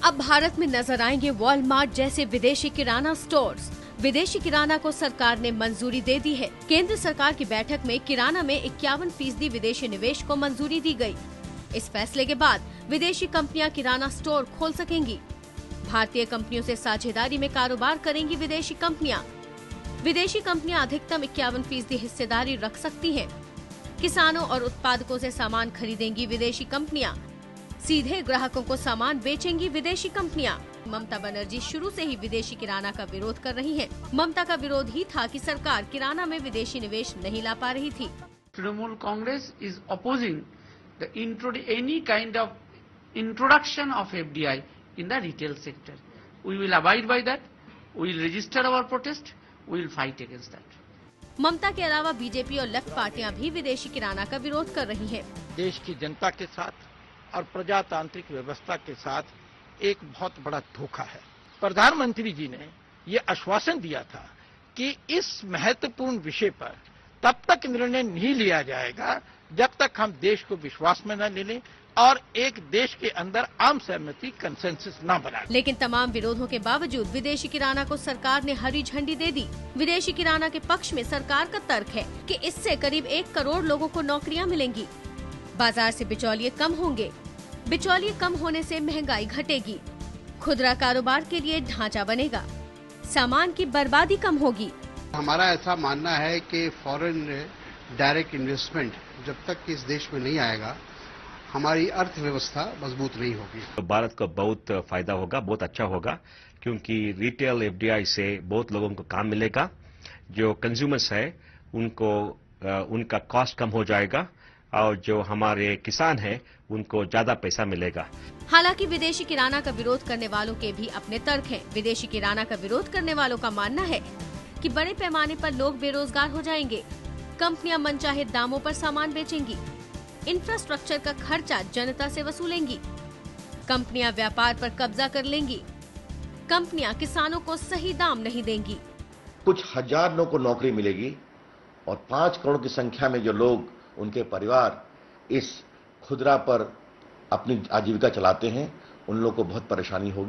अब भारत में नजर आएंगे वॉलमार्ट जैसे विदेशी किराना स्टोर्स। विदेशी किराना को सरकार ने मंजूरी दे दी है। केंद्र सरकार की बैठक में किराना में 51% विदेशी निवेश को मंजूरी दी गई। इस फैसले के बाद विदेशी कंपनियां किराना स्टोर खोल सकेंगी। भारतीय कंपनियों से साझेदारी में कारोबार करेंगी विदेशी कंपनियां। विदेशी कंपनियां अधिकतम 51% हिस्सेदारी रख सकती हैं। किसानों और उत्पादकों से सामान खरीदेंगी विदेशी कंपनियां। सीधे ग्राहकों को सामान बेचेंगी विदेशी कंपनियां। ममता बनर्जी शुरू से ही विदेशी किराना का विरोध कर रही हैं। ममता का विरोध ही था कि सरकार किराना में विदेशी निवेश नहीं ला पा रही थी। Trinamool Congress is opposing any kind of introduction of FDI in the retail sector. We will abide by that. We will register our protest. We will fight against that. ममता के अलावा बीजेपी और लेफ्ट पार्टियां भी विदेशी किराना का विरोध कर रही हैं। देश की जनता के साथ और प्रजातांत्रिक व्यवस्था के साथ एक बहुत बड़ा धोखा है। प्रधानमंत्री जी ने ये आश्वासन दिया था कि इस महत्वपूर्ण विषय पर तब तक निर्णय नहीं लिया जाएगा जब तक हम देश को विश्वास में न ले लें और एक देश के अंदर आम सहमति कंसेंसस न बना। लेकिन तमाम विरोधों के बावजूद विदेशी किराना को सरकार ने हरी झंडी दे दी। विदेशी किराना के पक्ष में सरकार का तर्क है कि इससे करीब 1 करोड़ लोगों को नौकरियां मिलेंगी। बाजार से बिचौलिए कम होंगे। बिचौलिए कम होने से महंगाई घटेगी। खुदरा कारोबार के लिए ढांचा बनेगा। सामान की बर्बादी कम होगी। हमारा ऐसा मानना है कि फॉरेन डायरेक्ट इन्वेस्टमेंट जब तक इस देश में नहीं आएगा, हमारी अर्थव्यवस्था मजबूत नहीं होगी। तो भारत को बहुत फायदा होगा, बहुत अच्छा होगा, क्योंकि रिटेल एफडीआई से बहुत लोगों को काम मिलेगा। जो कंज्यूमर्स है उनको उनका कॉस्ट कम हो जाएगा और जो हमारे किसान हैं उनको ज्यादा पैसा मिलेगा। हालांकि विदेशी किराना का विरोध करने वालों के भी अपने तर्क हैं। विदेशी किराना का विरोध करने वालों का मानना है कि बड़े पैमाने पर लोग बेरोजगार हो जाएंगे। कंपनियां मनचाहे दामों पर सामान बेचेंगी। इंफ्रास्ट्रक्चर का खर्चा जनता से वसूलेंगी। कंपनियां व्यापार पर कब्जा कर लेंगी। कंपनियां किसानों को सही दाम नहीं देंगी। कुछ हजार लोगों को नौकरी मिलेगी और 5 करोड़ की संख्या में जो लोग, उनके परिवार इस खुदरा पर अपनी आजीविका चलाते हैं, उन लोगों को बहुत परेशानी होगी।